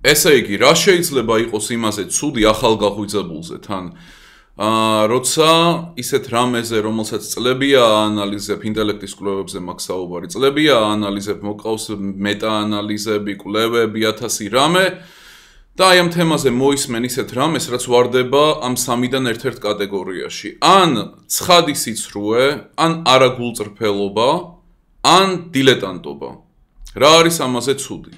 ესე იგი, რა შეიძლება იყოს იმაზე ცუდი ახალგაზრდებულზე თან? როცა ისეთ რამეზე, რომელსაც წლებია აანალიზებ, ინტელექტის კვლევებზე მაქვს საუბარი, წლებია აანალიზებ, მოყავს მეტაანალიზები, კვლევები, 1000 რამე და აი ამ თემაზე მოისმენ ისეთ რამეს, რაც ვარდება ამ სამიდან ერთ-ერთ კატეგორიაში. ან ცხადი სიცრუე, ან არაგულწრფელობა, ან დილეტანტობა. რა არის ამაზე ცუდი?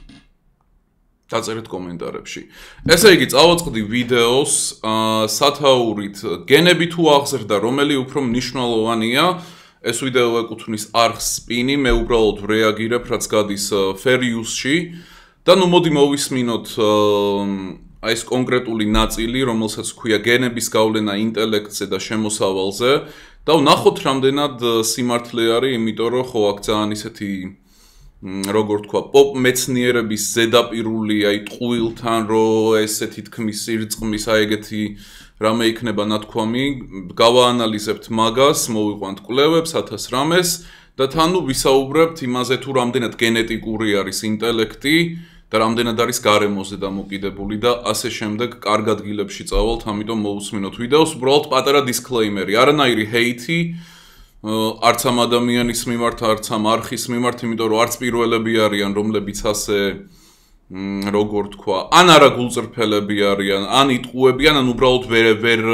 დაწერეთ კომენტარებში. ესე იგი, წავაწყდი ვიდეოს სათაურით გენები თუ აღზრდა, რომელი უფრო მნიშვნელოვანია. ეს ვიდეო ეკუთვნის არხს სპინი, მე უბრალოდ რეაგირებ, რაც გადის fair use-ში. და ნუ მოდი მოვისმინოთ აი ეს კონკრეტული ნაწილი, რომელსაც ქვია გენების გავლენა ინტელექტზე და შემოსავალზე და ვნახოთ რამდენად სიმართლე არის, იმიტომ რომ ხო აქ ძალიან ისეთი როგორ თქვა, პოპ მეცნიერების ზედაპირული, აი ტყუილთან რომ ესეთი თქმის სირწყმის, აი ეგეთი რამე იქნება ნათქვამი, გავაანალიზებთ მაგას, მოვიყვანთ კვლევებს, 1000 რამეს და თან ნუ ვისაუბრებთ იმაზე თუ რამდენად გენეტიკური არის ინტელექტი და რამდენად არის გარემოზე დამოკიდებული და ასე შემდეგ კარგ ადგილებში წავალთ, ამიტომ მოვუსმინოთ ვიდეოს, უბრალოდ პატარა დისკლეიმერი, არანაირი ჰეითი არც ამ ადამიანის მიმართ, არც ამ არხის მიმართ, იმიტომ რომ არც პირველები არიან, რომლებიც ასე როგორ თქვა, ან არაგულწრფელები არიან, ან იტყუებიან, ან უბრალოდ ვერ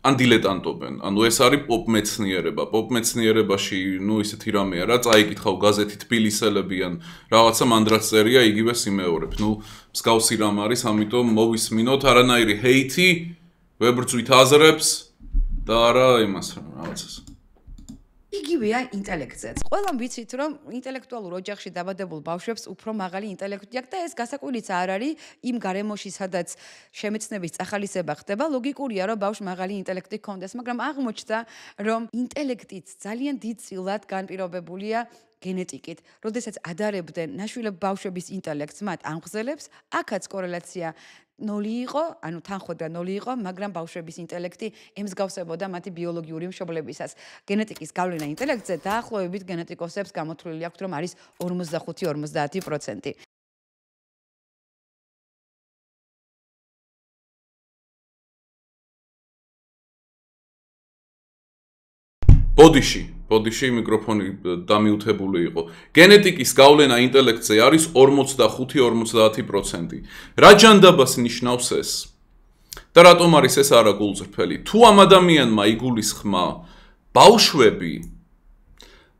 ან დილეტანტობენ. ანუ ეს არის პოპ მეცნიერება. პოპ მეცნიერებაში, ნუ ისეთი რამეა რა, წაიკითხავ გაზეთი თბილისელები ან რაღაცა მანდრაც წერია, იგივე სიმეორებ. ნუ მსგავსი რამ არის, ამიტომ მოვისმინოთ არანაირი ჰეითი, ვებრძვით აზრებს და არა იმას რაღაცას. იგივეა ინტელექტზეც. ყველამ ვიცით, რომ ინტელექტუალურ ოჯახში დაბადებულ ბავშვებს უფრო მაღალი ინტელექტი აქვს და ეს გასაკვლიც არ არის იმ გარემოში, სადაც შემეცნების წახალისება ხდება. ლოგიკურია, რომ ბავშვს მაღალი ინტელექტი ჰქონდეს, მაგრამ აღმოჩნდა, რომ ინტელექტიც ძალიან დიდწილად განპირობებულია გენეტიკით. როდესაც ადარებდნენ ნაშვილებ ბავშვების ინტელექტს, მათ ამღზელებს, აქაც კორელაცია 0 იყო, ანუ თანხმობა 0 იყო, მაგრამ ბავშვების ინტელექტი ემსგავსებოდა მათი ბიოლოგიური მშობლებისას. გენეტიკის გავლენა ინტელექტზე დაახლოებით გენეტიკოსებს გამოთვლილი აქვს, რომ არის 45-50%. ბოდიში მიკროფონი დამიუთებული იყო. გენეტიკის გავლენა ინტელექტზე არის 45-50%. რა ჯანდაბას ნიშნავს ეს? და რატომ არის ეს არაგულწრფელი? თუ ამ ადამიანმა იგულისხმა ბავშვები,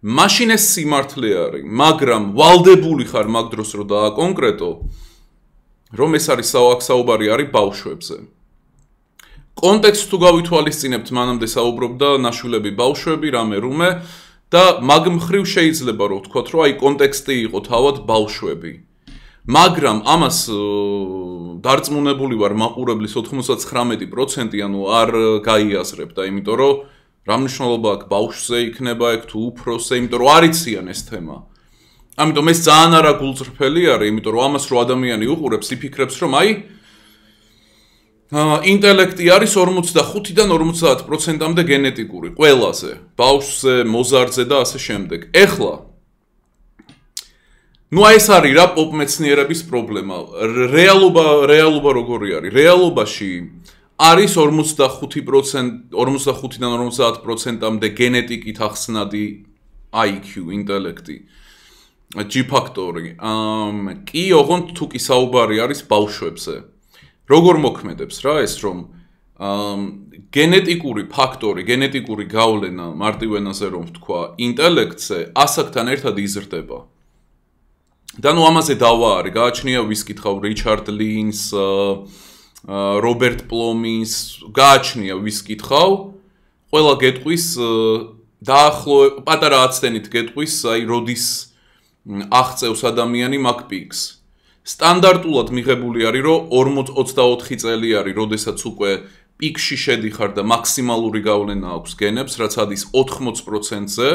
მაშინ ეს სიმართლე არის, მაგრამ ვალდებული ხარ მაგ დროს რომ დააკონკრეტო, რომ ეს არის საუბარი არის ბავშვებზე. კონტექსტს თუ გავითვალისწინებთ, მანამდე საუბრობდა ნაშვილები ბავშვები, რამე და მაგ მხრივ შეიძლება რომ ვთქვათ, რომ აი კონტექსტი იყო თავად ბავშვები. მაგრამ ამას დარწმუნებული ვარ მაყურებლის 99%, ანუ არ გაიაზრებ და იმიტომ რომ რა მნიშვნელობა აქვს ბავშვზე იქნება ეგ თუ უფროსზე, იმიტომ რომ არ იციან ეს თემა. ამიტომ ეს ძალიან არაგულწრფელი არის, იმიტომ რომ ამას რო ადამიანი უყურებს, იფიქრებს რომ აი ინტელექტი არის 45-დან 50%-მდე გენეტიკური, ყველაზე, ბავშვზე, მოზარდზე და ასე შემდეგ. ეხლა ნუ ეს არის რა პოპ მეცნიერების პრობლემა. რეალობა როგორი არის? რეალობაში არის 45-დან 50%-მდე გენეტიკით ახსნადი IQ, ინტელექტი, G ფაქტორი. კი, ოღონდ თუ კი საუბარი არის ბავშვებზე. როგორ მოქმედებს რა ეს რომ გენეტიკური ფაქტორი, გენეტიკური გავლენა მარტივენაზე რომ ვთქვა, ინტელექტზე ასაკთან ერთად იზრდება. და ნუ ამაზე დავა არის, გააჩნია ვის კითხავ რიჩარდ ლინს, რობერტ პლომის, გააჩნია ვის კითხავ, ყველა გეტყვის დაახლოებით პატარა აცდენით გეტყვის, აი როდის აღწევს ადამიანი MacPix. სტანდარტულად მიღებული არის, რომ 24 წელი არის, როდესაც უკვე პიკში შედიხარ და მაქსიმალური გავლენა აქვს გენებს, რაც არის 80%-ზე,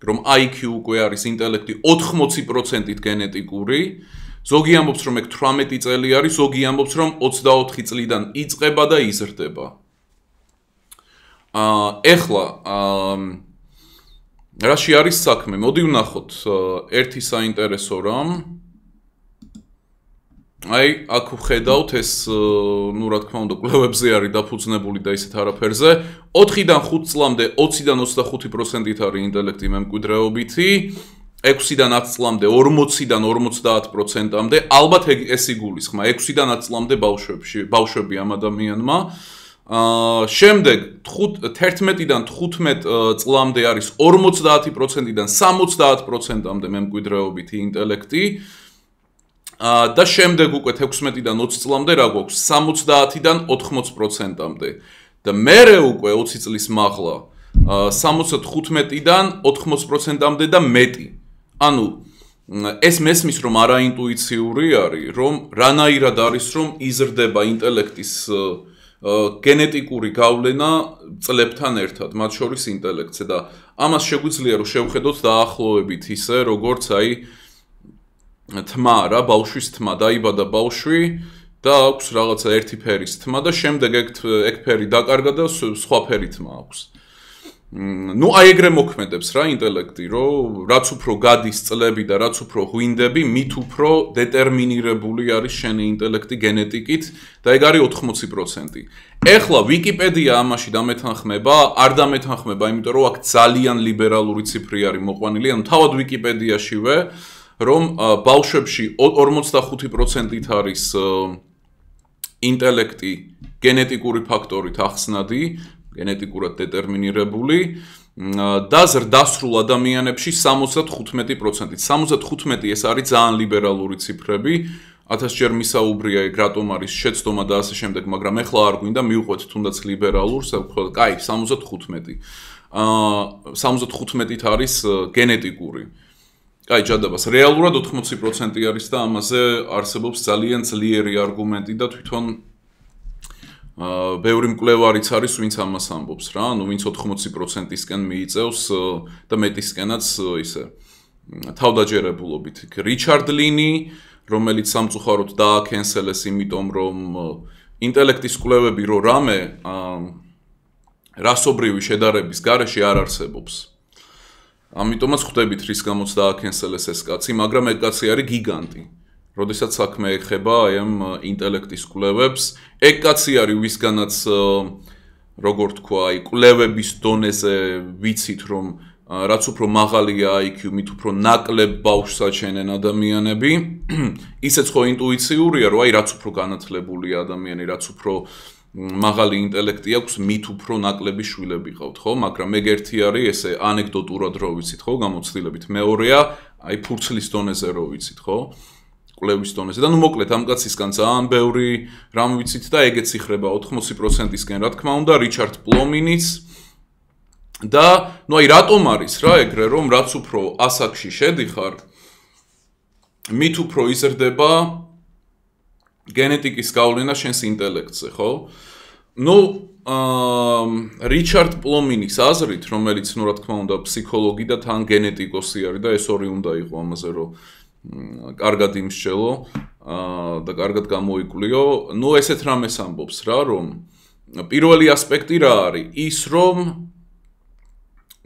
რომ IQ უკვე არის ინტელექტი 80%-ით გენეტიკური, ზოგი ამბობს, რომ ეგ 18 წელი არის, ზოგი ამბობს, რომ 24 წლიდან იწყება და იზრდება. ეხლა რაში არის საქმე? მოდი ვნახოთ ერთი საინტერესო რამ. აი, აქ ვხედავთ ეს, ну, რა თქმა უნდა, კვლევებზე არის დაფუძნებული და ისეთ არაფერზე. 4-დან 5 წლამდე 20-დან 25%-ით არის ინტელექტი მემკვიდრეობითი, 6-დან 10 წლამდე 40-დან 50%-მდე, ალბათ ეს იგულისხმა 6-დან 10 წლამდე ბავშვები ამ ადამიანმა. შემდეგ 11-დან 15 წლამდე არის 50%-დან 70%-მდე მემკვიდრეობითი ინტელექტი. და შემდეგ უკვე 16-დან 20 წლამდე რა გვაქვს 70-დან 80%-მდე და მერე უკვე 20 წლის მაღლა 75-დან 80%-მდე და მეტი. ანუ ეს მესმის რომ არაინტუიციური არის, რომ რანაირად არის რომ იზრდება ინტელექტის გენეტიკური გავლენა წლებთან ერთად, მათ შორის ინტელექტზე და ამას შეგვიძლია რომ შევხედოთ დაახლოებით ისე, როგორც აი თმა რა, ბავშვის თმა, დაიბადა ბავშვი და აქვს რაღაცა ერთი ფერის თმა და შემდეგ ეგ ფერი დაკარგა და სხვა ფერი თმა აქვს. Ну, აი ეგრე მოქმედებს რა ინტელექტი, რომ რაც უფრო გადის წლები და რაც უფრო ღვინდები, მით უფრო დეტერმინირებული არის შენი ინტელექტი გენეტიკით და ეგ არის 80%. ეხლა ვიკიპედია ამაში დამეთანხმება, არ დამეთანხმება, იმიტომ რომ აქ ძალიან ლიბერალური ციფრი არის მოყვანილი, ანუ თავად ვიკიპედიაშივე რომ ბავშვებში 45%-ით არის ინტელექტი გენეტიკური ფაქტორით ახსნადი, გენეტიკურად დეტერმინირებული და ზრდასრულ ადამიანებში 75%-ით. 75% ეს არის ძალიან ლიბერალური ციფრები. 1000 ჯერ მისაუბრია ეგ რატომ არის შეცდომა და ასე შემდეგ, მაგრამ ეხლა არ გვინდა მივყვეთ თუნდაც ლიბერალურს, ვთქვათ, კაი, 75. 75%-ით არის გენეტიკური. Კაი, ჯადაბას, რეალურად 80% არის და ამაზე არსებობს ძალიან ძლიერი არგუმენტი და თვითონ ბევრი მკვლევარიც არის, ვინც ამას ამბობს რა, ანუ ვინც 80%-ისკენ მიიწევს და მეტისკენაც ისე თავდაჯერებულობით. რიჩარდ ლინი, რომელიც სამწუხაროდ დააკენსელეს, იმიტომ რომ ინტელექტის კვლევები რო რამე რასობრივი შედარების გარეშე არ არსებობს. ამიტომაც ხვდებით რის გამოც დააკენსელეს ეს კაცი, მაგრამ ეგ კაცი არის გიგანტი. როდესაც საქმე ეხება აი ამ ინტელექტის კვლევებს, ეგ კაცი არის ვისგანაც როგორ თქვა, აი კვლევების დონეზე ვიცით რომ რაც უფრო მაღალია IQ, მით უფრო ნაკლებ ბავშვს აჩენენ ადამიანები, ისეც ხო ინტუიციურია, რომ აი რაც უფრო განათლებულია ადამიანი, რაც უფრო მაღალი ინტელექტი აქვს, მით უფრო ნაკლები შვილები ყავთ, ხო? მაგრამ ეგ ერთი არის ესე ანეკდოტურად რო ვიცით, ხო, გამოცდილებით. მეორეა, აი ფურცლის დონეზე რო ვიცით, ხო? კვლევის დონეზე. და ნუ მოკლედ ამ კაცისგან ძალიან ბევრი რამ ვიცით და ეგეც იხრება 80%-ისკენ, რა თქმა უნდა, რიჩარდ პლომინიც და ნუ აი რატომ არის რა ეგრე, რომ რაც უფრო ასაკში შედიხარ, მით უფრო იზრდება გენეტიკის გავლენა შენს ინტელექტზე, ხო? ნუ რიჩარდ პლომინის აზრით, რომელიც ნუ რა თქმა უნდა ფსიქოლოგი და თან გენეტიკოსი არის და ეს ორი უნდა იყოს ამაზე, რომ კარგად იმსჯელო და კარგად გამოიკვლიო. ნუ ესეთ რამეს ამბობს რა, რომ პირველი ასპექტი რა არის? ის რომ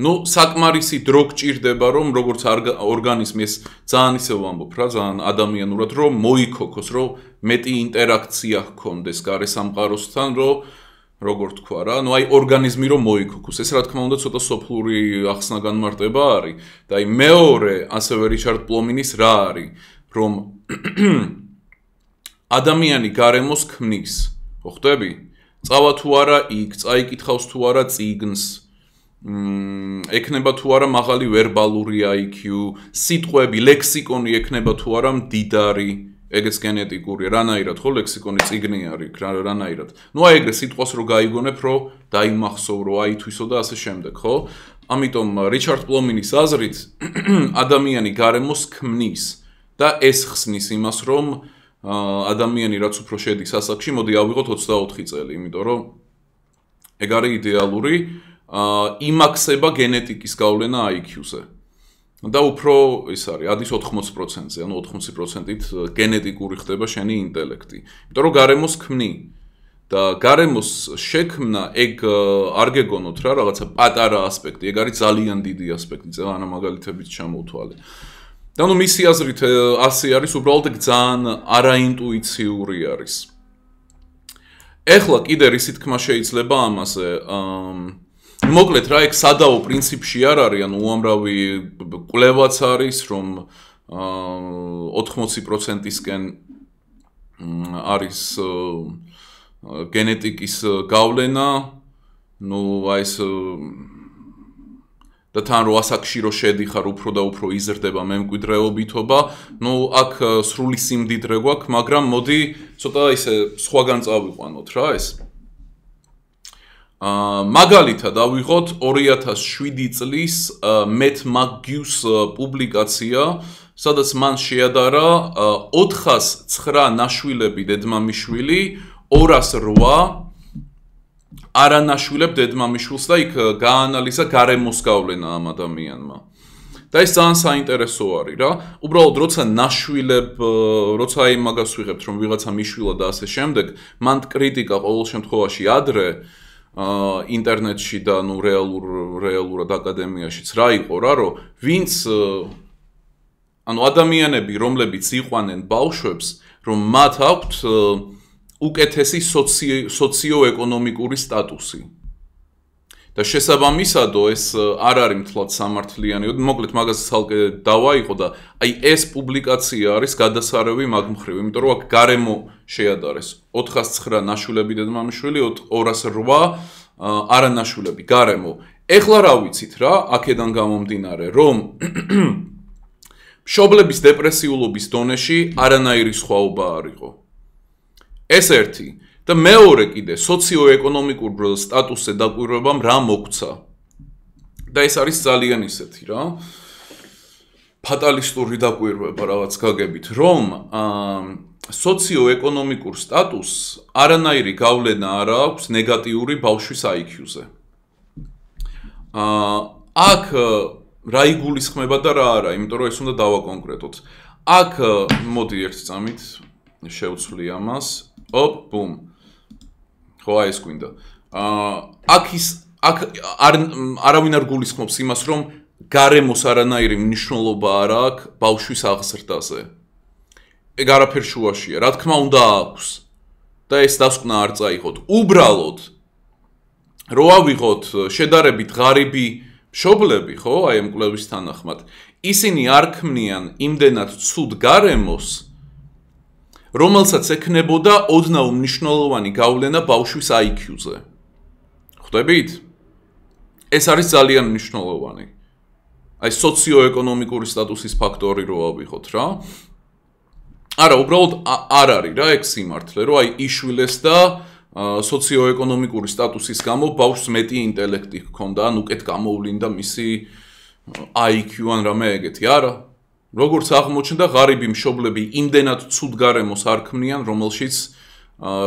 ნუ საკმარისი დრო გჭირდება, რომ როგორც ორგანიზმი ეს ძალიან ისე ვამბობ რა, ძალიან ადამიანურად რომ მოიქოქოს, რომ მეტი ინტერაქცია ჰქონდეს გარე სამყაროსთან, რომ როგორ თქვა რა, ნუ აი ორგანიზმი რომ მოიქოქოს. ეს რა თქმა უნდა ცოტა სოფლური ახსნა განმარტება არის. და აი მეორე, ასევე რიჩარდ პლომინის რა არის, რომ ადამიანი გარემოს ქმნის. ხო ხვდები? წავა თუ არა იქ, წაიკითხავს თუ არა წიგნს. ექნება თუ არა მაღალი ვერბალური IQ, სიტყვები, ლექსიკონი ექნება თუ არა მდიდარი, ეგეც გენეტიკური, რანაირად ხო ლექსიკონი წიგნი არის, რანაირად. ნუ აი ეგრე სიტყვას რო გაიგონებ, რო დაიმახსოვრო, აითვისო და ასე შემდეგ, ხო? ამიტომ რიჩარდ პლომინის აზრით ადამიანი გარემოს ქმნის და ეს ხსნის იმას, რომ ადამიანი რაც უფრო შედის ასაკში, მოდი ავიღოთ 24 წელი, იმიტომ რომ ეგ არის იდეალური იმაქსება გენეტიკის გავლენა IQ-ზე. და უფრო ის არის, ადის 80%-ზე, ანუ 80%-ით გენეტიკური ხდება შენი ინტელექტი. იმიტომ რომ გარემოს ქმნი და გარემოს შექმნა ეგ არ გეგონოთ რა, რაღაცა პატარა ასპექტი, ეგ არის ძალიან დიდი ასპექტი, წელა მაგალითებით ჩამოვთვალე. და ნუ მისი აზრით ასე არის, უბრალოდ ძალიან არაინტუიციური არის. ეხლა კიდე რისი თქმა შეიძლება ამაზე მოკლედ რა ეგ სადაო პრინციპში არ არის, ანუ უამრავი კვლევაც არის, რომ 80%-ისკენ არის გენეტიკის გავლენა, ну აი ეს და თან რო ასაკში რო შედიხარ, უფრო და უფრო იზრდება მემკვიდრეობითობა, ну აქ სრული სიმდიდრე გვაქვს, მაგრამ მოდი ცოტა ისე სხვაგან წავიყვანოთ რა ეს. მაგალითად ავიღოთ 2007 წლის Matt McGue's პუბლიკაცია, სადაც მან შეადარა 409 ნაშვილები დედმამიშვილი, 208 არანაშვილებ დედმამიშვილს და იქ გაანალიზა გარემოს გავლენა ამ ადამიანმა. და ეს ძალიან საინტერესო არის რა. უბრალოდ როცა ნაშვილებ, როცა აი მაგას ვიღებთ, რომ ვიღაცა მიშვილა და ასე შემდეგ, მან კრიტიკა ყოველ შემთხვევაში ადრე ინტერნეტში და ნუ რეალურად აკადემიაშიც რა იყო რა, რომ ვინც ანუ ადამიანები, რომლებიც იყვანენ ბავშვებს, რომ მათ აქვთ უკეთესი სოციო-ეკონომიკური სტატუსი. და შესაბამისადო ეს არ არის მთლად სამართლიანი, მოკლედ მაგას ცალკე დავაიღო და აი ეს პუბლიკაცია არის გადასარევი მაგ მხრივ, იმიტომ რომ აქ გარემო შეადარეს 409 ნაშვილები დედმამიშვილი, 208 არანაშვილები გარემო. ეხლა რა ვიცით რა, აქედან გამომდინარე, რომ მშობლების დეპრესიულობის დონეში არანაირი სხვაობა არ იყო. ეს ერთი და მეორე კიდე სოციო-ეკონომიკურ სტატუსზე დაკვირვებამ რა მოგვცა. და ეს არის ძალიან ისეთი რა ფატალისტური დაკვირვება რაღაც გაგებით, რომ სოციო-ეკონომიკურ სტატუსს არანაირი გავლენა არ აქვს ნეგატიური ბავშვის IQ-ზე. აქ რა იგულისხმება და რა არა, იმიტომ რომ ეს უნდა დავაკონკრეტოთ. აქ მოდი ერთი წამით შევცვლი ამას. ოპ, ბუმ. ხო, აი ეს გვინდა. აქ არავინ არ გულისხმობს იმას, რომ გარემოს არანაირი მნიშვნელობა არ აქვს ბავშვის აღზრდაზე. ეგ არაფერ შუაშია, რა თქმა უნდა აქვს. და ეს დასკვნა არ წაიღოთ. უბრალოდ რო ავიღოთ შედარებით ღარიბი მშობლები, ხო, აი ამ კვლევის თანახმად, ისინი არ ქმნიან იმდენად ცუდ გარემოს, რომელსაც ექნებოდა ოდნავ მნიშვნელოვანი გავლენა ბავშვის IQ-ზე. ხვდებით? ეს არის ძალიან მნიშვნელოვანი. აი სოციო-ეკონომიკური სტატუსის ფაქტორი რო ავიღოთ რა. არა, უბრალოდ არ არის რა ეგ სიმართლე, რომ აი იშვილეს და სოციო-ეკონომიკური სტატუსის გამო ბავშვს მეტი ინტელექტი ჰქონდა, ან უკეთ გამოვლინდა მისი IQ ან რამე ეგეთი, არა. როგორც აღმოჩნდა, ღარიბი მშობლები იმდენად ცუდ გარემოს არ ქმნიან,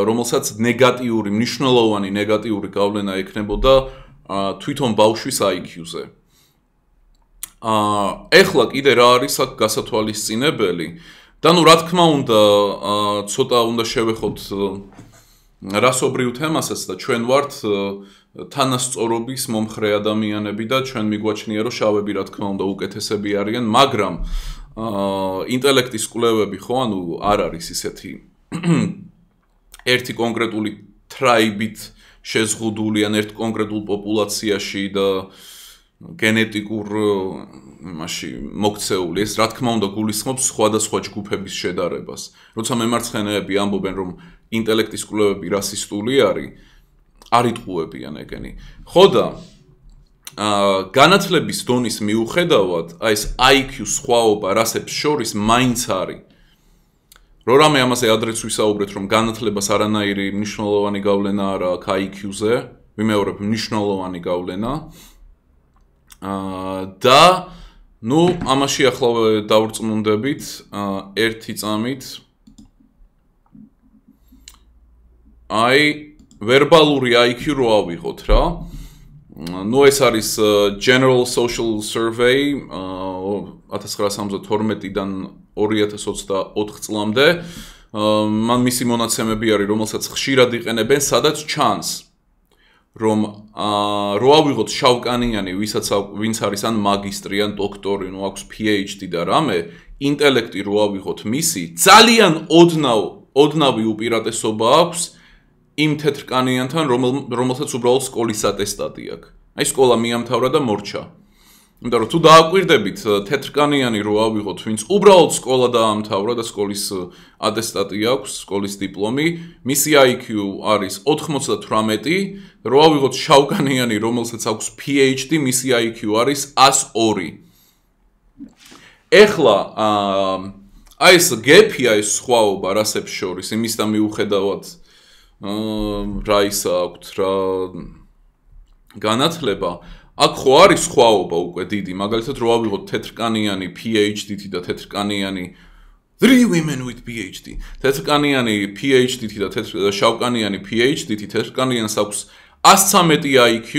რომელსაც ნეგატიური, მნიშვნელოვანი ნეგატიური გავლენა ექნებოდა თვითონ ბავშვის IQ-ზე. ეხლა კიდე რა არის აქ გასათვალისწინებელი? და ნუ რა თქმა უნდა, ცოტა უნდა შევეხოთ რასობრივ თემასაც და ჩვენ ვართ თანასწორობის მომხრე ადამიანები და ჩვენ მიგვაჩნია რომ შავები რა თქმა უნდა უკეთესები არიან, მაგრამ ინტელექტის კვლევები ხო, ანუ არ არის ისეთი ერთი კონკრეტული ტრაიბით შეზღუდული ან ერთ კონკრეტულ პოპულაციაში და გენეტიკურ იმაში მოქცეული. ეს რა თქმა უნდა გულისხმობს სხვადასხვა ჯგუფების შედარებას. როცა მემარცხენეები ამბობენ რომ ინტელექტის კვლევები რასისტული არის, არ იტყუებიან ეგენი. ხო და განათლების დონის მიუხედავად, აი ეს IQ სხვაობა რასებს შორის მაინც არის. რო რამე ამაზე ადრეც ვისაუბრეთ, რომ განათლებას არანაირი მნიშვნელოვანი გავლენა არ აქვს IQ-ზე, ვიმეორებ მნიშვნელოვანი გავლენა. და ნუ ამაში ახლა დავrწმუნდებით ერთი წამით აი ვერბალური IQ რო ავიღოთ რა. ნუ ეს არის General Social Survey 1972-დან 2024 წლამდე. მან მისი მონაცემები არის, რომელსაც ხშირად იყენებენ, სადაც ჩანს რომ რო ავიღოთ შავკანიანი, ვინც არის ან მაგისტრი, ან დოქტორი, ნუ აქვს PhD და რამე, ინტელექტი რო ავიღოთ მისი, ძალიან ოდნავი უპირატესობა აქვს იმ თეთრკანიანთან, რომელსაც უბრალოდ სკოლის ატესტატი აქვს. აი სკოლა მიამთავრა და მორჩა. იმიტომ რომ თუ დააკვირდებით თეთრკანიანი რო ავიღოთ, ვინც უბრალოდ სკოლა დაამთავრა და სკოლის ატესტატი აქვს, სკოლის დიპლომი, მისი IQ არის 98, რო ავიღოთ შავკანიანი, რომელსაც აქვს PhD, მისი IQ არის 102. ეხლა აი ეს გეფია, ეს სხვაობა რასებს შორის, იმისთან მიუხედავად რა ისა აქვთ რა განათლება, აქ ხო არის სხვაობა უკვე დიდი, მაგალითად რო ავიღოთ თეთრკანიანი PhD-თი და თეთრკანიანი 3 women with PhD. თეთრკანიანი PhD-თი და შავკანიანი PhD-თი, თეთრკანიანს აქვს 113 IQ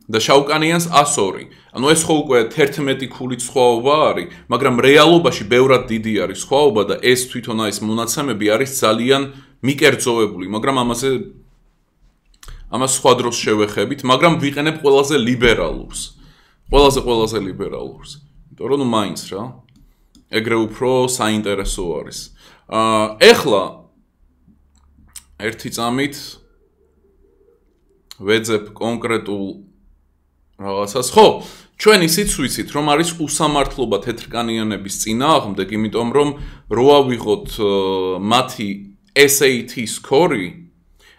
და შავკანიანს 102. ანუ ეს ხო უკვე 11 ქულით სხვაობა არის, მაგრამ რეალობაში ბევრად დიდი არის სხვაობა და ეს თვითონ ეს მონაცემები არის ძალიან მიკერძოვებული, მაგრამ ამას სხვა დროს შევეხებით, მაგრამ ვიყენებ ყველაზე ლიბერალურს. ყველაზე ლიბერალურს. იმიტომ რომ ნუ მაინც რა. ეგრე უფრო საინტერესო არის. ეხლა ერთი წამით ვეძებ კონკრეტულ რაღაცას. ხო, ჩვენ ისიც ვიცით, რომ არის უსამართლობა თეთრკანიანების წინააღმდეგ, იმიტომ რომ რო ავიღოთ მათი SAT სკორი,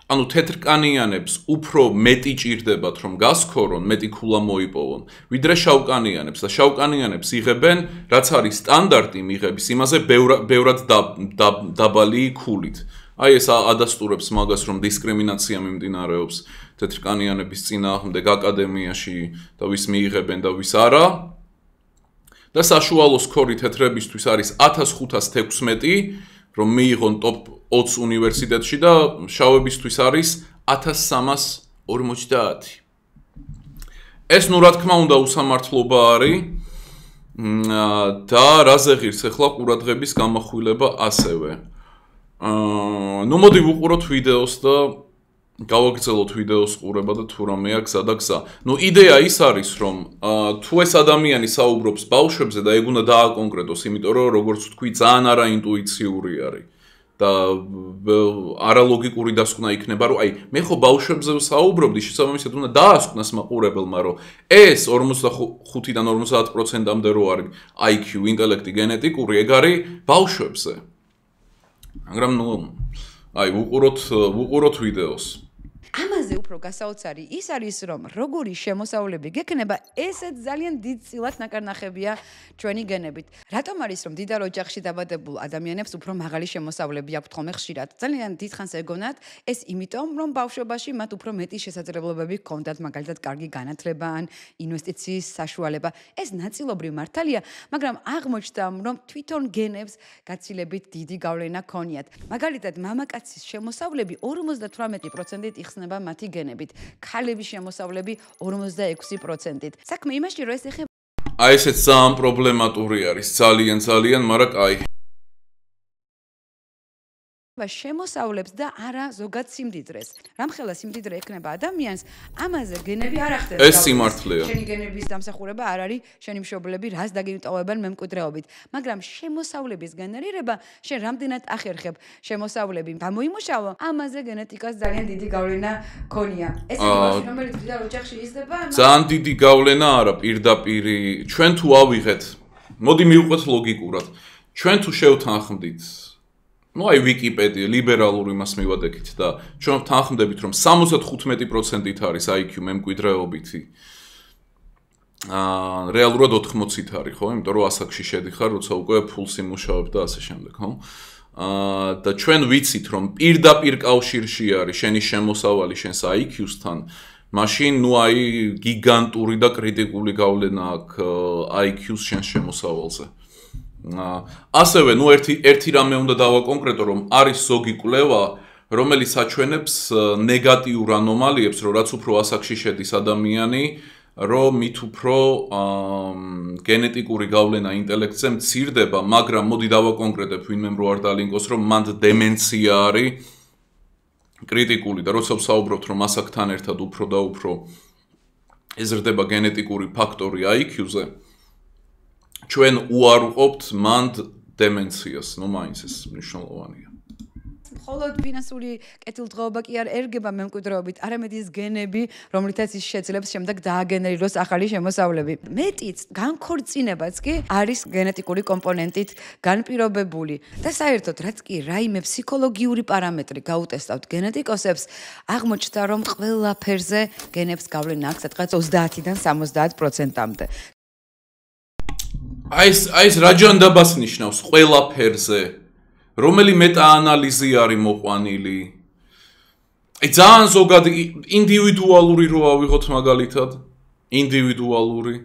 ანუ თეთრკანიანებს უფრო მეტი ჭირდებათ, რომ გასქორონ, მეტი ქულა მოიპოვონ, ვიდრე შავკანიანებს და შავკანიანებს იღებენ, რაც არის სტანდარტი მიღების, იმაზე ბევრად დაბალი ქულით. აი ეს ადასტურებს მაგას, რომ დისკრიმინაცია მიმდინარეობს თეთრკანიანების წინააღმდეგ აკადემიაში და ვის მიიღებენ და ვის არა. და საშუალო სკორი თეთრებისთვის არის 1516, რომ მიიღონ ტოპ 20 უნივერსიტეტში და შავებისთვის არის 1350. ეს ნუ რა თქმა უნდა უსამართლობა არის და რაზე ღირს ახლა ყურადღების გამახვილება ასევე. ნუ მოდი ვუყუროთ ვიდეოს და გავაგრძელოთ ვიდეოს ყურება და თუ რამეა გზა და გზა. ნუ იდეა ის არის, რომ თუ ეს ადამიანი საუბრობს ბავშვებზე და ეგ უნდა დააკონკრეტოს, იმიტომ რომ როგორც ვთქვი, ძალიან არაინტუიციური არის. და არალოგიკური დასკვნა იქნება, რომ აი, მე ხო ბავშვებზე ვსაუბრობდი, შესაბამისად უნდა დაასკვნას მაყურებელმა, რომ ეს 45-დან 50%-მდე რო არის IQ, ინტელექტი, გენეტიკური, ეგ არის ბავშვებზე. მაგრამ ნუ აი, ვუყუროთ ვიდეოს. ამაზე უფრო გასაოცარი ის არის, რომ როგორი შემოსავლები გექნება, ესეც ძალიან დიდ წილად ნაკარნახებია ჩვენი გენებით. რატომ არის, რომ დიდარ ოჯახში დაბადებულ ადამიანებს უფრო მაღალი შემოსავლები აქვთ ხოლმე ხშირად? ძალიან დიდხანს ეგონათ, ეს იმიტომ, რომ ბავშვობაში მათ უფრო მეტი შესაძლებლობები ჰქონდათ, მაგალითად, კარგი განათლება ან ინვესტიციის საშუალება. ეს ნაწილობრივ მართალია, მაგრამ აღმოჩნდა, რომ თვითონ გენებს გაცილებით დიდი გავლენა ჰქონიათ. მაგალითად, მამაკაცის შემოსავლები 58%-ით იხსნება მათი გენებით, ქალების შემოსავლები 46%-ით. საქმე იმაში, რომ ეს ეხება აი ესეც ძალიან პრობლემატური არის, ძალიან, მაგრამ კაი. შემოსავლებს და არა ზოგად სიმდიდრეს. რამხელა სიმდიდრე ექნება ადამიანს, ამაზე გენები არ ახდენს. ეს სიმართლეა. შენი გენების დამსახურება არ არის შენი მშობლები რას დაგიტოვებენ მემკვიდრეობით, მაგრამ შემოსავლების გენერირება შენ რამდენად ახერხებ შემოსავლები გამოიმუშავო, ამაზე გენეტიკას ძალიან დიდი გავლენა ქონია. ეს ის რომელიც დიდარ ოჯახში იზრდება, ძალიან დიდი გავლენა არა, პირდაპირი. ჩვენ თუ ავიღეთ, მოდი მივყვეთ ლოგიკურად. ჩვენ თუ შევთანხმდით ну აი ვიკიპედია ლიბერალური მას მივადექით და ჩვენ ვთანხმდებით რომ 75%-ით არის IQ მემკვიდრეობითი. რეალურად 80-ით არის, ხო? იმიტომ რომ ასაკში შედიხარ, როცა უკვე ფულს იმუშავებ და ასე შემდეგ, ხო? და ჩვენ ვიცით რომ პირდაპირ კავშირში არის შენი შემოსავალი შენს IQ-სთან, მაშინ ნუ აი გიგანტური და კრიტიკული გავლენა აქვს IQ-ს შენს შემოსავალზე. ასევე ნუ ერთი რამე უნდა დავაკონკრეტო, რომ არის ზოგი კვლევა, რომელიც აჩვენებს ნეგატიურ ანომალიებს, რომ რაც უფრო ასაკში შედის ადამიანი, რომ მით უფრო გენეტიკური გავლენა ინტელექტზე მცირდება, მაგრამ მოდი დავაკონკრეტებ, ვინმე რო არ დალინკოს, რომ მანდ დემენცია არის კრიტიკული და როცა ვსაუბრობთ რომ ასაკთან ერთად უფრო და უფრო ეზრდება გენეტიკური ფაქტორი IQ-ზე ჩვენ უარყოფთ მანდ დემენციას, ნუ მაინც ეს მნიშვნელოვანია. მხოლოდ ფინანსური კეთილდღეობა კი არ ერგება მემკვიდრეობით, არამედ ის გენები, რომლითაც ის შეძლებს შემდეგ დააგენერიროს ახალი შემოსავლები. მეტიც განქორწინებაც კი არის გენეტიკური კომპონენტით განპირობებული და საერთოდ რაც კი რაიმე ფსიქოლოგიური პარამეტრი გაუტესტავთ გენეტიკოსებს, აღმოჩნდა რომ ყველაფერზე გენებს გავლენა აქვს სადღაც 30-დან 70%-მდე. აი ეს რა ჯანდაბას ნიშნავს ყველაფერზე? რომელი მეტაანალიზი არის მოყვანილი? აი ძალიან ზოგადი ინდივიდუალური რო ავიღოთ მაგალითად, ინდივიდუალური.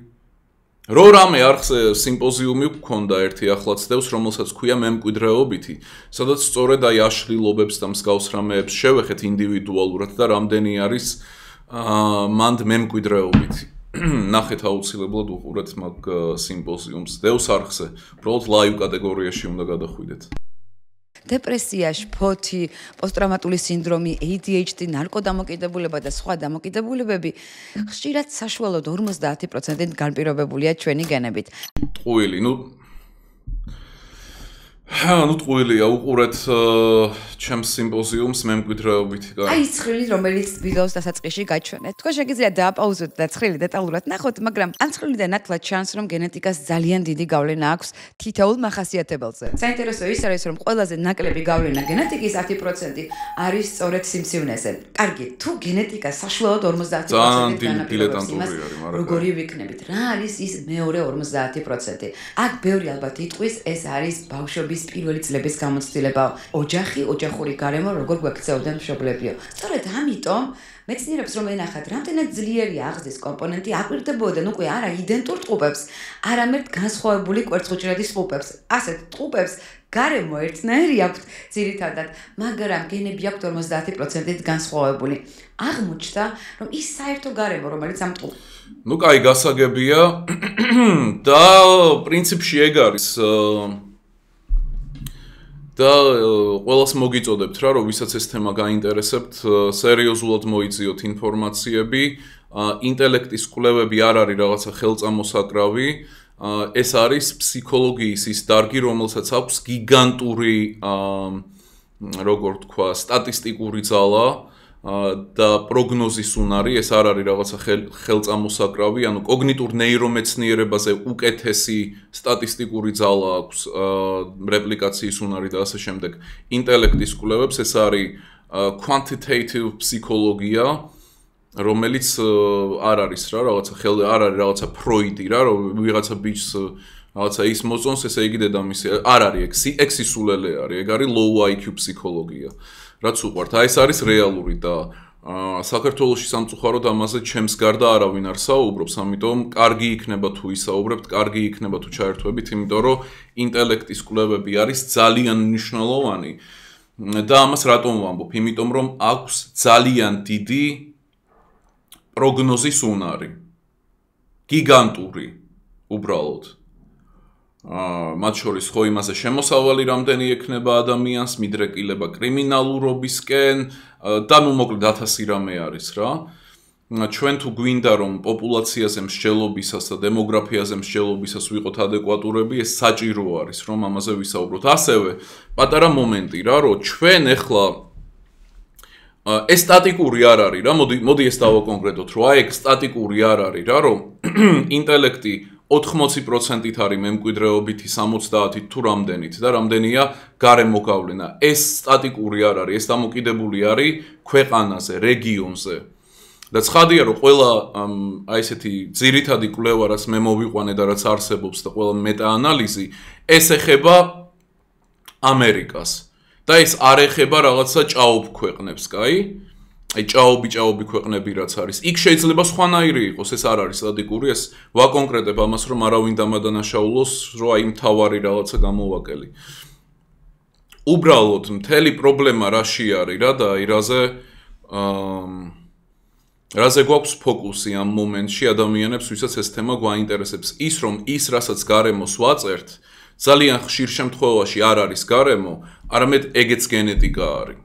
რო რამე არხზე სიმპოზიუმი გქონდა ერთი ახლაც დევს, რომელსაც ქვია მემკვიდრეობითი, სადაც სწორედ აი აშლილობებს და მსგავს რამეებს შევეხეთ ინდივიდუალურად და რამდენი არის მანდ მემკვიდრეობითი. ნახეთ აუცილებლად უყურეთ მაგ სიმპოზიუმს დევს არხზე, უბრალოდ ლაივ კატეგორიაში უნდა გადახვიდეთ. დეპრესია, შფოთი, პოსტტრავმატული სინდრომი, ADHD, ნარკოდამოკიდებულება და სხვა დამოკიდებულებები ხშირად საშუალოდ 50%-ით განპირობებულია ჩვენი გენებით. ტყუილი, ნუ ტყუილია უყურეთ ჩემს სიმპოზიუმს მემკვიდრეობითი. აი ცხრილი, რომელიც ვიდეოს დასაწყისში გაჩვენეთ. თქვენ შეგიძლიათ დააპაუზოთ და ცხრილი დეტალურად ნახოთ, მაგრამ ამ ცხრილიდან ნათლად ჩანს, რომ გენეტიკას ძალიან დიდი გავლენა აქვს თითოეულ მახასიათებელზე. საინტერესო ის არის, რომ ყველაზე ნაკლები გავლენა გენეტიკის 10% არის სწორედ სიმსივნეზე. კარგი, თუ გენეტიკა საშუალოდ 50%-ით განაპირობებს იმას, როგორი ვიქნებით, რა არის ის მეორე 50%? აქ ბევრი ალბათ იტყვის, ეს არის ბავშვობის პირველი წლების გამოცდილება, ოჯახური გარემო როგორ გვექცეოდა მშობლებიო. სწორედ ამიტომ მეცნიერებს რომ ენახათ, რამდენად ძლიერია აღზის კომპონენტი აკვირდებოდნენ უკვე არა იდენტურ ტყუპებს, არამედ განსხვავებული კვერცხუჭრედის ტყუპებს. ასეთ ტყუპებს გარემო ერთნაირი აქვთ ძირითადად, მაგრამ გენები აქვთ 50%-ით განსხვავებული. აღმოჩნდა, რომ ის საერთო გარემო, რომელიც ამ ტყუპს ნუ კაი გასაგებია და პრინციპში ეგ არის და ყველას მოგიწოდებთ რა, რომ ვისაც ეს თემა გაინტერესებთ, სერიოზულად მოიძიოთ ინფორმაციები, ინტელექტის კვლევები არ არის რაღაცა ხელწამოსაკრავი, ეს არის ფსიქოლოგიის ის დარგი, რომელსაც აქვს გიგანტური, როგორ თქვა, სტატისტიკური ძალა და პროგნოზის უნარი, ეს არ არის რაღაცა ხელწამოსაკრავი, ანუ კოგნიტურ ნეირომეცნიერებაზე უკეთესი სტატისტიკური ძალა აქვს, რეპლიკაციის უნარი და ასე შემდეგ. ინტელექტის კვლევებს ეს არის quantitative ფსიქოლოგია, რომელიც არ არის რა, არ არის რაღაცა ფროიდი რა, რომ ვიღაცა ბიჭს რაღაცა ის მოწონს, ესე იგი დედამისი არ არის ეგ სისულელე არის, ეგ არის low IQ ფსიქოლოგია. რაც უყვართ, აი ეს არის რეალური და საქართველოში სამწუხაროდ ამაზე ჩემს გარდა არავინ არ საუბრობს, ამიტომ კარგი იქნება თუ ისაუბრებთ, კარგი იქნება თუ ჩაერთვებით, იმიტომ რომ ინტელექტის კვლევები არის ძალიან მნიშვნელოვანი და ამას რატომ ვამბობ? იმიტომ რომ აქვს ძალიან დიდი პროგნოზის უნარი. გიგანტური, უბრალოდ. მათ შორის ხო იმაზე შემოსავალი რამდენი ექნება ადამიანს, მიდრეკილება კრიმინალურობისკენ და ნუ მოკლედ 1000 რამე არის რა. ჩვენ თუ გვინდა რომ პოპულაციაზე მსჯელობისას და დემოგრაფიაზე მსჯელობისას ვიყოთ ადეკვატურები, ეს საჭირო არის რომ ამაზე ვისაუბროთ. ასევე პატარა მომენტი რა, რომ ჩვენ ეხლა ეს სტატიკური არ არის რა, მოდი ეს დავაკონკრეტოთ, რომ აი ეგ სტატიკური არ არის რა, რომ ინტელექტი 80%-ით არის მემკვიდრეობითი 70-ით თუ რამდენით და რამდენია გარემო გავლენა. ეს სტატიკური არ არის, ეს დამოკიდებული არის ქვეყანაზე, რეგიონზე. და ცხადია, რომ ყველა აი ესეთი ძირითადი კვლევა, რაც მე მოვიყვანე და რაც არსებობს და ყველა მეტაანალიზი, ეს ეხება ამერიკას. და ეს არ ეხება რაღაცა ჭაობ ქვეყნებს, კაი? აი ჭაობი ქვეყნები რაც არის. იქ შეიძლება სხვანაირი იყოს, ეს არ არის სტატიკური, ეს ვაკონკრეტებ ამას, რომ არავინ დამადანაშაულოს, რომ აი მთავარი რაღაცა გამოვაკელი. უბრალოდ მთელი პრობლემა რაში არის რა და აი რაზე გვაქვს ფოკუსი ამ მომენტში ადამიანებს, ვისაც ეს თემა გვაინტერესებს. ის რომ ის რასაც გარემოს ვაწერთ, ძალიან ხშირ შემთხვევაში არ არის გარემო, არამედ ეგეც გენეტიკა არის.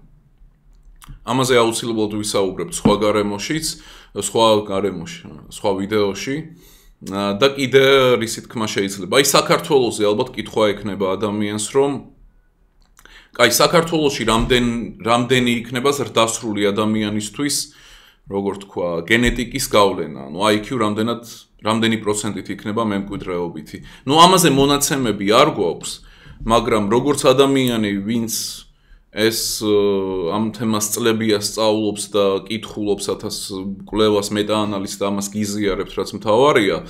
ამაზე აუცილებლად ვისაუბრებთ სხვა გარემოშიც, სხვა ვიდეოში. და კიდე რისი თქმა შეიძლება. აი საქართველოზე ალბათ კითხვა ექნება ადამიანს, რომ აი საქართველოში რამდენი იქნება ზრდასრული ადამიანისთვის, როგორ თქვა, გენეტიკის გავლენა. ანუ IQ რამდენი პროცენტით იქნება მემკვიდრეობითი. ამაზე მონაცემები არ გვაქვს, მაგრამ როგორც ადამიანი, ვინც ეს ამ თემას წლებია სწავლობს და კითხულობს, ათას კვლევას მეტაანალიზს და ამას გიზიარებთ, რაც მთავარია,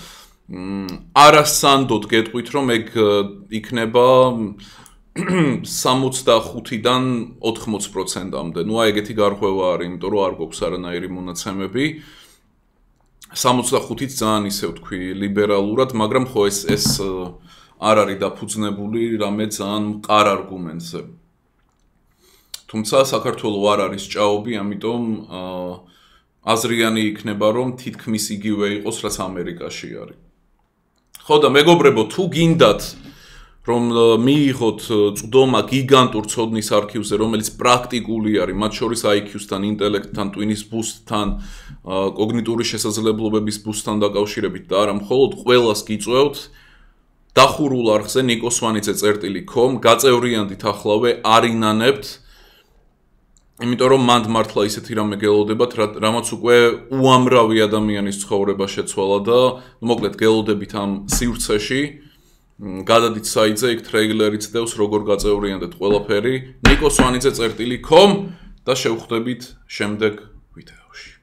არასანდოდ გეტყვით, რომ ეგ იქნება 65-დან 80%-მდე. აი ეგეთი გარღვევა არის, იმიტომ რომ არ გვაქვს არანაირი მონაცემები. 65-იც ძალიან ისე ვთქვი, ლიბერალურად, მაგრამ ხო ეს არ არის დაფუძნებული რამე ძალიან მყარ არგუმენტზე. თუმცა საქართველო არ არის ჭაობი, ამიტომ აზრიანი იქნება, რომ თითქმის იგივე იყოს, რაც ამერიკაში არის. ხო და მეგობრებო, თუ გინდათ რომ მიიღოთ წვდომა გიგანტურ ცოდნის არქივზე, რომელიც პრაქტიკული არის, მათ შორის IQ-სთან, ინტელექტთან, ტვინის ბუსტთან, კოგნიტური შესაძლებლობების ბუსტთან დაკავშირებით და არა მხოლოდ ყველას გიწვევთ დახურულ არხზე nikosvanidze.com გაწევრიანდით ახლავე არინანებთ, იმიტომ რომ მანდ მართლა ისეთი რამე გელოდებათ, რამაც უკვე უამრავი ადამიანის ცხოვრება შეცვალა და მოკლედ გელოდებით ამ სივრცეში. გადადით საიტზე, იქ ტრეილერიც დევს, როგორ გაწევრიანდეთ ყველაფერი nikosvanidze.com და შევხვდებით შემდეგ ვიდეოში.